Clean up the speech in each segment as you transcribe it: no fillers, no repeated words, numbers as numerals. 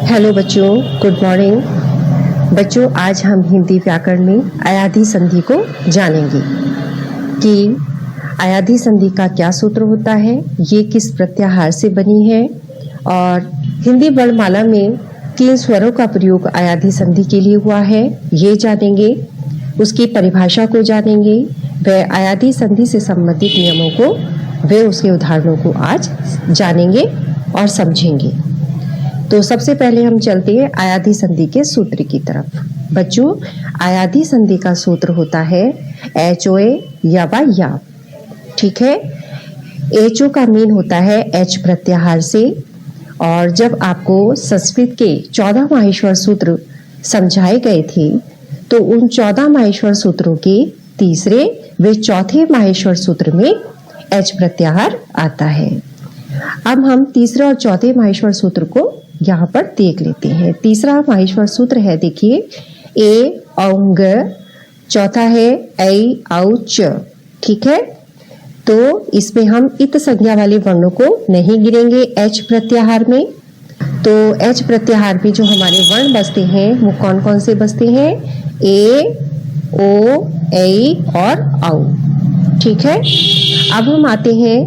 Hello बच्चों, good morning. बच्चों, आज हम हिंदी व्याकरण में अयाधी संधि को जानेंगे कि अयाधी संधि का क्या सूत्र होता है, ये किस प्रत्याहार से बनी है और हिंदी वर्णमाला में किन स्वरों का प्रयोग अयाधी संधि के लिए हुआ है, ये जानेंगे। उसकी परिभाषा को जानेंगे, व अयाधी संधि से संबंधित नियमों को व उसके उदाहरणों को आज जानेंगे और समझेंगे। तो सबसे पहले हम चलते हैं अयाधी संधि के सूत्र की तरफ। बच्चों, अयाधी संधि का सूत्र होता है HOA या या। ठीक है, HO का मीन होता है H प्रत्याहार से। और जब आपको संस्कृत के 14 माहेश्वर सूत्र समझाए गए थे तो उन 14 माहेश्वर सूत्रों के तीसरे व चौथे माहेश्वर सूत्र में H प्रत्याहार आता है। अब हम तीसरे और चौथे माहेश्वर सूत्र को यहाँ पर देख लेते हैं। तीसरा माहेश्वर सूत्र है, देखिए, ए औंग, चौथा है ऐ औ च। ठीक है, तो इसमें हम इत संज्ञा वाले वर्णों को नहीं गिनेंगे H प्रत्याहार में। तो H प्रत्याहार में जो हमारे वर्ण बसते हैं वो कौन कौन से बसते हैं? ए, ओ, ऐ और औ। ठीक है, अब हम आते हैं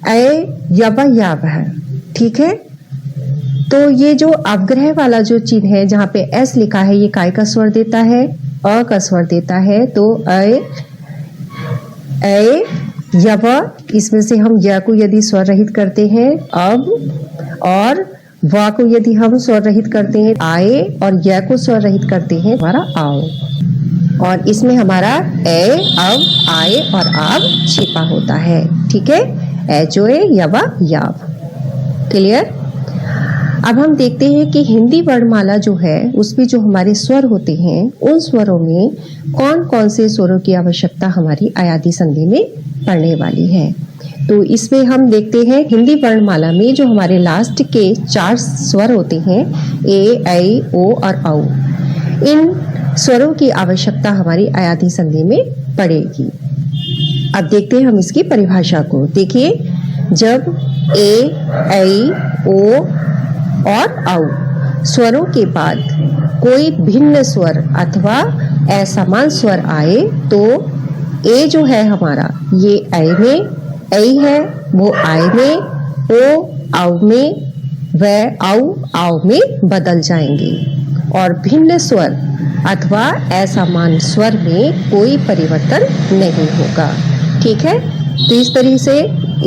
ऐ यव याव है। ठीक है, तो ये जो अवग्रह वाला जो चिन्ह है जहाँ पे S लिखा है, ये काय का स्वर देता है? अ का स्वर देता है। तो ऐ यव, इसमें से हम य को यदि स्वर रहित करते हैं अब, और व को यदि हम स्वर रहित करते हैं आए, और य को स्वर रहित करते हैं हमारा आओ। और इसमें हमारा ए, अब, आए और आब छिपा होता है। ठीक है, HOA यव याव। क्लियर? अब हम देखते हैं कि हिंदी वर्णमाला जो है उसमें जो हमारे स्वर होते हैं उन स्वरों में कौन कौन से स्वरों की आवश्यकता हमारी अयाधी संधि में पड़ने वाली है। तो इसमें हम देखते हैं हिंदी वर्णमाला में जो हमारे लास्ट के 4 स्वर होते हैं, ए, ऐ, ओ और औ, इन स्वरों की आवश्यकता हमारी अयाधी संधि में पड़ेगी। अब देखते हैं हम इसकी परिभाषा को। देखिए, जब ए, ऐ, ओ और औ स्वरों के बाद कोई भिन्न स्वर अथवा असमान स्वर आए तो ए जो है हमारा, ये ऐ में, ऐ है वो आए में, ओ औ में, व औ में बदल जाएंगे और भिन्न स्वर अथवा असमान स्वर में कोई परिवर्तन नहीं होगा। ठीक है, तो इस तरह से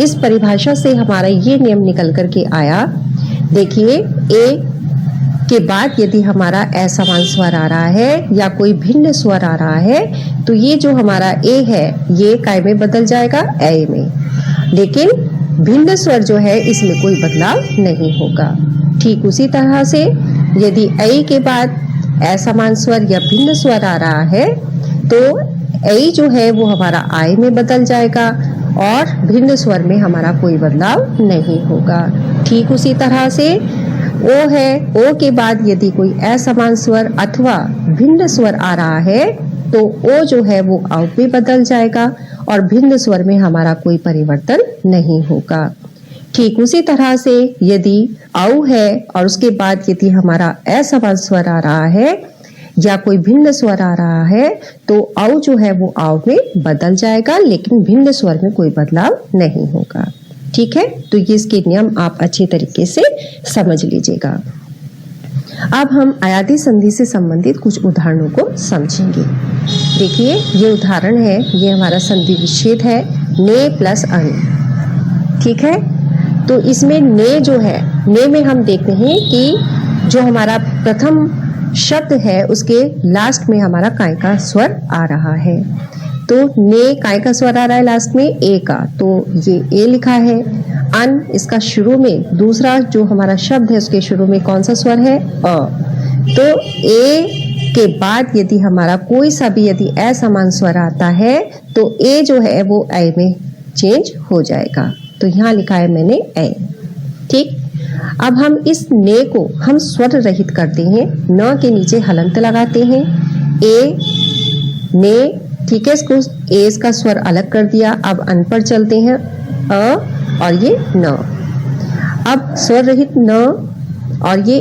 इस परिभाषा से हमारा ये नियम निकल करके आया। देखिए, ए के बाद यदि हमारा असमान स्वर आ रहा है या कोई भिन्न स्वर आ रहा है तो ये जो हमारा ए है ये काय में बदल जाएगा? ऐ में। लेकिन भिन्न स्वर जो है इसमें कोई बदलाव नहीं होगा। ठीक उसी तरह से यदि ऐ के बाद असमान स्वर या भिन्न स्वर आ रहा है तो ऐ जो है वो हमारा आय में बदल जाएगा और भिन्न स्वर में हमारा कोई बदलाव नहीं होगा। ठीक उसी तरह से ओ है, ओ के बाद यदि कोई असमान स्वर अथवा भिन्न स्वर आ रहा है तो ओ जो है वो औ में बदल जाएगा और भिन्न स्वर में हमारा कोई परिवर्तन नहीं होगा। ठीक उसी तरह से यदि औ है और उसके बाद यदि हमारा असमान स्वर आ रहा है या कोई भिन्न स्वर आ रहा है तो औ जो है वो औ में बदल जाएगा, लेकिन भिन्न स्वर में कोई बदलाव नहीं होगा। ठीक है, तो ये इसके नियम आप अच्छे तरीके से समझ लीजिएगा। अब हम अयाधी संधि से संबंधित कुछ उदाहरणों को समझेंगे। देखिए, ये उदाहरण है, ये हमारा संधि विच्छेद है, ने प्लस अन। ठीक है, तो इसमें ने जो है, ने में हम देखते हैं कि जो हमारा प्रथम शब्द है उसके लास्ट में हमारा काय का स्वर आ रहा है। तो ने काय का स्वर आ रहा है लास्ट में? ए का, तो ये ए लिखा है। अन, इसका शुरू में दूसरा जो हमारा शब्द है उसके शुरू में कौन सा स्वर है? अ। तो ए के बाद यदि हमारा कोई सा भी यदि असमान स्वर आता है तो ए जो है वो ऐ में चेंज हो जाएगा। तो यहाँ लिखा है मैंने ऐ। ठीक, अब हम इस ने को हम स्वर रहित करते हैं, न के नीचे हलंत लगाते हैं, ए, ने। ठीक है, इसको ए का स्वर अलग कर दिया। अब अन पर चलते हैं, अ और ये न। अब स्वर रहित न और ये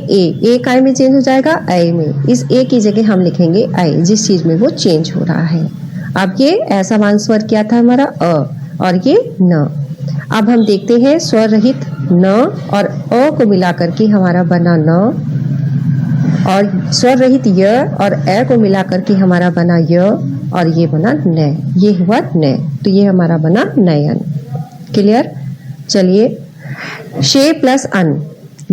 ए काय में चेंज हो जाएगा ऐ में। इस ए की जगह हम लिखेंगे ऐ, जिस चीज में वो चेंज हो रहा है। अब ये असमान स्वर क्या था हमारा अ, और ये न। अब हम देखते हैं स्वर रहित न और अ को मिलाकर के हमारा बना न, और स्वर रहित य और ए को मिलाकर के हमारा बना य, और ये बना न। ये हुआ न, तो ये हमारा बना नयन। क्लियर। चलिए शे प्लस अन,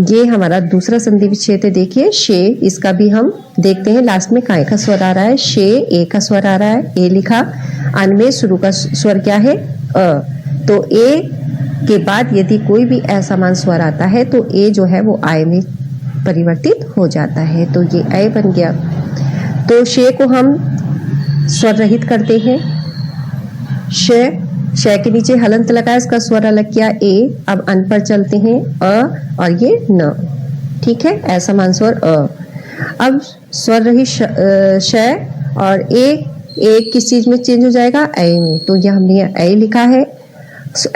ये हमारा दूसरा संधि विच्छेद है। देखिए शे, इसका भी हम देखते हैं। लास्ट में काय का स्वर आ रहा है, शे ए का स्वर आ रहा है, ए लिखा। अन में शुरू का स्वर क्या है, अ। तो ए के बाद यदि कोई भी असमान स्वर आता है तो ए जो है वो आय में परिवर्तित हो जाता है, तो ये ऐ बन गया। तो शे को हम स्वर रहित करते हैं। श के नीचे हलंत लगाया, इसका स्वर अलग किया ए। अब अन पर चलते हैं, अ और ये न। ठीक है, असमान स्वर अ। अब स्वर रहित श और ए किस चीज में चेंज हो जाएगा, ऐ में। तो यह हमने ऐ लिखा है,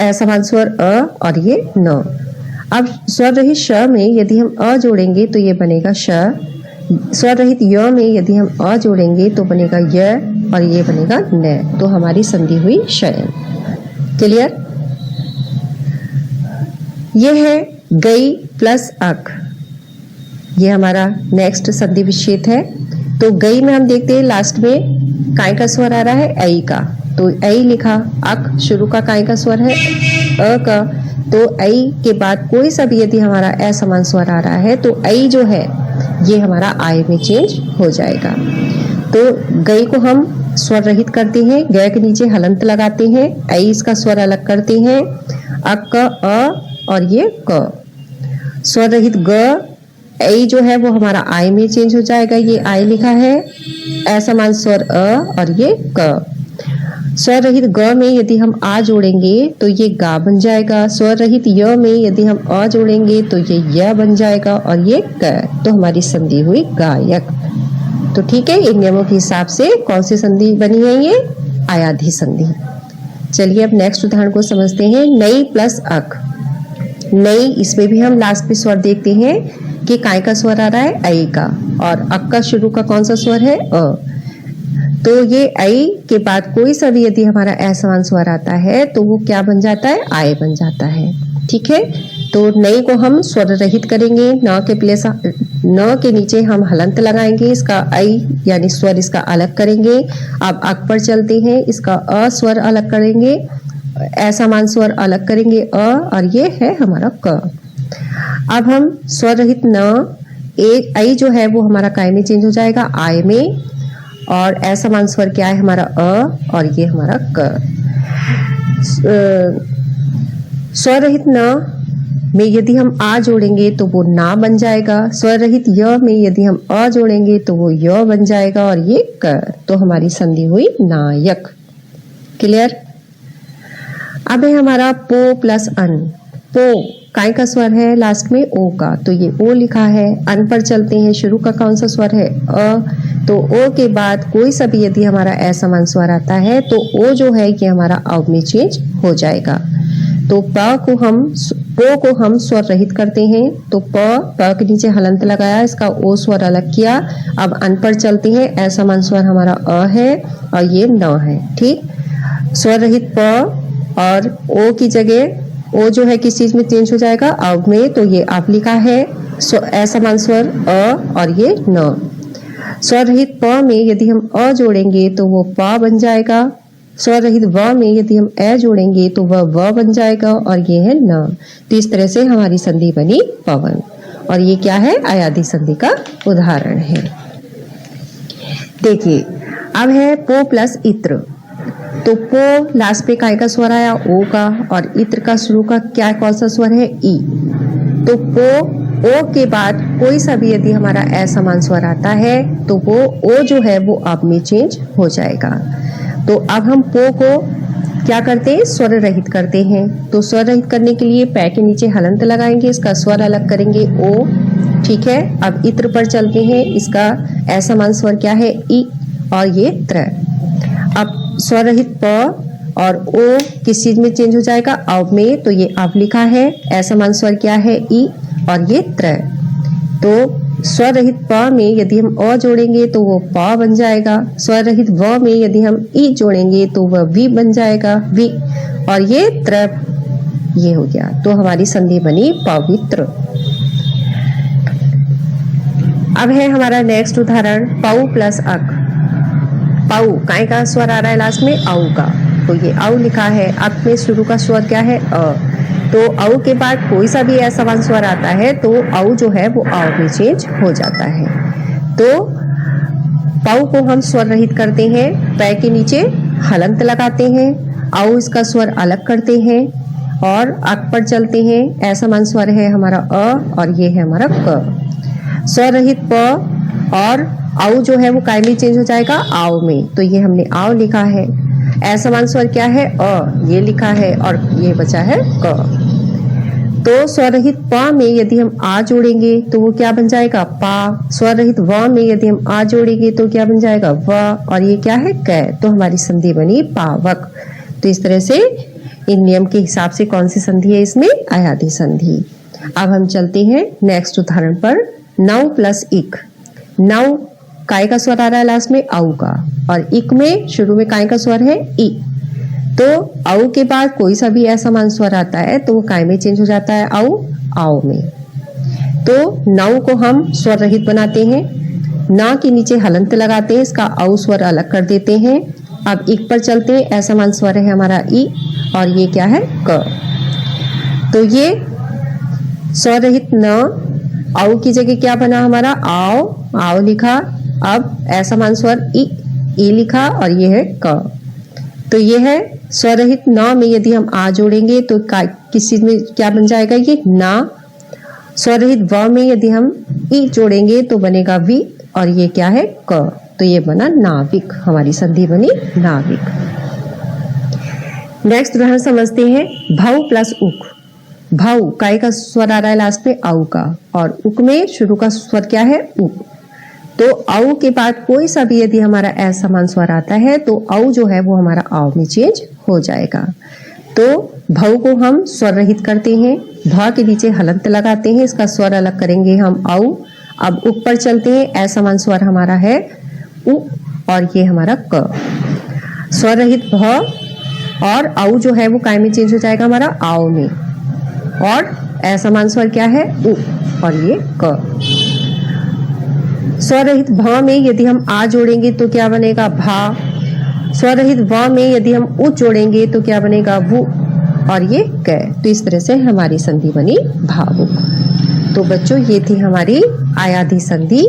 असमान स्वर अ और ये न। अब स्वर रहित श में यदि हम अ जोड़ेंगे तो ये बनेगा श। स्वर रहित य में यदि हम अ जोड़ेंगे तो बनेगा य, और ये बनेगा न। तो हमारी संधि हुई शयन। क्लियर। ये है गई प्लस अक, ये हमारा नेक्स्ट संधि विच्छेद है। तो गई में हम देखते हैं लास्ट में काय का स्वर आ रहा है, ऐ का। तो ऐ लिखा। अक शुरू का काय का स्वर है, अ का। तो ऐ के बाद कोई सा भी यदि हमारा असमान स्वर आ रहा है तो ऐ जो है ये हमारा आय में चेंज हो जाएगा। तो गई को हम स्वर रहित करते हैं, ग के नीचे हलंत लगाते हैं, ऐ इसका स्वर अलग करते हैं, अक का अ और ये क। स्वर रहित ग, ऐ जो है वो हमारा आय में चेंज हो जाएगा, ये आय लिखा है। असमान स्वर अ और ये क। स्वर रहित ग में यदि हम आ जोड़ेंगे तो ये गा बन जाएगा। स्वर रहित य में यदि हम अ जोड़ेंगे तो ये य बन जाएगा, और ये क। तो हमारी संधि हुई गायक। तो ठीक है, इन नियमों के हिसाब से कौन सी संधि बनी है, ये आयाधी संधि। चलिए अब नेक्स्ट उदाहरण को समझते हैं। नई प्लस अक। नई, इसमें भी हम लास्ट पे स्वर देखते हैं कि काय का स्वर आ रहा है, ऐ का, और अक का शुरू का कौन सा स्वर है, अ। तो ये ऐ के बाद कोई सा भी यदि हमारा असमान स्वर आता है तो वो क्या बन जाता है, आय बन जाता है। ठीक है, तो नई को हम स्वर रहित करेंगे। न के नीचे हम हलंत लगाएंगे, इसका ऐ यानी स्वर इसका अलग करेंगे। अब अक पर चलते हैं, इसका अ स्वर अलग करेंगे, असमान स्वर अलग करेंगे, अ, और ये है हमारा क। अब हम स्वर रहित न, ऐ जो है वो हमारा काय में चेंज हो जाएगा, आय में, और असमान स्वर क्या है हमारा अ, और ये हमारा क। स्वर रहित न में यदि हम आ जोड़ेंगे तो वो ना बन जाएगा। स्वर रहित य में यदि हम अ जोड़ेंगे तो वो य बन जाएगा, और ये क। तो हमारी संधि हुई नायक। क्लियर। अब है हमारा पो प्लस अन। पो काय का स्वर है लास्ट में, ओ का, तो ये ओ लिखा है। अन पर चलते हैं, शुरू का कौन सा स्वर है, अ। तो ओ के बाद कोई सा भी यदि हमारा असमान स्वर आता है तो ओ जो है ये हमारा अव में चेंज हो जाएगा। तो पो को हम स्वर रहित करते हैं। तो प के नीचे हलंत लगाया, इसका ओ स्वर अलग किया। अब अन पर चलते हैं, असमान स्वर हमारा अ है और ये न है। ठीक, स्वर रहित प और ओ की जगह ओ जो है किस चीज में चेंज हो जाएगा, अव में। तो ये अव लिखा है, असमान स्वर अ और ये न। स्वर रहित प में यदि हम अ जोड़ेंगे तो वो प बन जाएगा। स्वर रहित व में यदि हम ए जोड़ेंगे तो वह व बन जाएगा, और ये है न। तो इस तरह से हमारी संधि बनी पवन, और ये क्या है, आयादी संधि का उदाहरण है। देखिए अब है पो प्लस इत्र। तो पो लास्ट पे काय का स्वर आया, ओ का, और इत्र का शुरू का क्या कौन सा स्वर है, ई। तो पो ओ के बाद कोई सा भी यदि हमारा असमान स्वर आता है तो वो ओ जो है वो अब में चेंज हो जाएगा। तो अब हम पो को क्या करते हैं, स्वर रहित करते हैं। तो स्वर रहित करने के लिए पै के नीचे हलंत लगाएंगे, इसका स्वर अलग करेंगे, ओ। ठीक है, अब इत्र पर चलते हैं, इसका असमान स्वर क्या है, ई, और ये त्र। अब स्वर रहित प और ओ किस चीज में चेंज हो जाएगा, अव में। तो ये अव लिखा है, असमान स्वर क्या है, ई, और ये त्र। तो स्वरहित प में यदि हम अ जोड़ेंगे तो वो प बन जाएगा। स्वरहित व में यदि हम ई जोड़ेंगे तो वह वी बन जाएगा, वी। और ये त्र, ये हो गया। तो हमारी संधि बनी पवित्र। अब है हमारा नेक्स्ट उदाहरण पौ प्लस अक। पौ काय का स्वर आ रहा है लास्ट में, औ का, तो ये औ लिखा है। अक में शुरू का स्वर क्या है, अ। तो औ के बाद कोई सा भी असमान स्वर आता है तो औ जो है वो औ में चेंज हो जाता है। तो पौ को हम स्वर रहित करते हैं, पै के नीचे हलंत लगाते हैं, औ इसका स्वर अलग करते हैं और अक पर चलते हैं। असमान स्वर है हमारा अ और ये है हमारा क। स्वर रहित प और औ जो है वो काय में चेंज हो जाएगा, आओ में। तो ये हमने आओ लिखा है। असमान स्वर क्या है, अ, ये लिखा है और ये बचा है क। तो स्वर रहित प में यदि हम आ जोड़ेंगे तो वो क्या बन जाएगा, पा। स्वर रहित व में यदि हम आ जोड़ेंगे तो क्या बन जाएगा, व। और ये क्या है, क। तो हमारी संधि बनी पावक। तो इस तरह से इन नियम के हिसाब से कौन सी संधि है इसमें, अयादी संधि। अब हम चलते हैं नेक्स्ट उदाहरण पर। नौ प्लस इक। नौ काय का स्वर आ रहा है लास्ट में, औ का, और इक में शुरू में काय का स्वर है, ई। तो औ के बाद कोई सा भी असमान स्वर आता है तो वो काय में चेंज हो जाता है, औ, आओ में। तो नौ को हम स्वर रहित बनाते हैं, ना के नीचे हलंत लगाते हैं, इसका औ स्वर अलग कर देते हैं। अब इक पर चलते हैं, असमान स्वर है हमारा ई और ये क्या है, क। तो ये स्वर रहित न, औ की जगह क्या बना हमारा, आओ, आओ लिखा। अब असमान स्वर ई लिखा और ये है क। तो ये है स्वर रहित न में यदि हम आ जोड़ेंगे तो किसी में क्या बन जाएगा, ये ना। स्वर रहित व में यदि हम ई जोड़ेंगे तो बनेगा वी और ये क्या है, क। तो ये बना नाविक, हमारी संधि बनी नाविक। नेक्स्ट उदाहरण समझते हैं भौ प्लस उक। भौ काय का स्वर आ रहा है लास्ट में, औ का, और उक में शुरू का स्वर क्या है, उक। तो औ के बाद कोई सा भी यदि हमारा असमान स्वर आता है तो औ जो है वो हमारा आओ में चेंज हो जाएगा। तो भौ को हम स्वर रहित करते हैं, भ के नीचे हलंत लगाते हैं, इसका स्वर अलग करेंगे हम औ। अब उक पर चलते हैं, असमान स्वर हमारा है उ और ये हमारा क। स्वर रहित भ और औ जो है वो काय में चेंज हो जाएगा, हमारा आओ में। और असमान स्वर क्या है, उ और ये क। स्वर रहित भ में यदि हम आ जोड़ेंगे तो क्या बनेगा, भा। स्वर रहित व में यदि हम उ जोड़ेंगे तो क्या बनेगा, वु और ये क। तो इस तरह से हमारी संधि बनी भावुक। तो बच्चों ये थी हमारी अयादी संधि।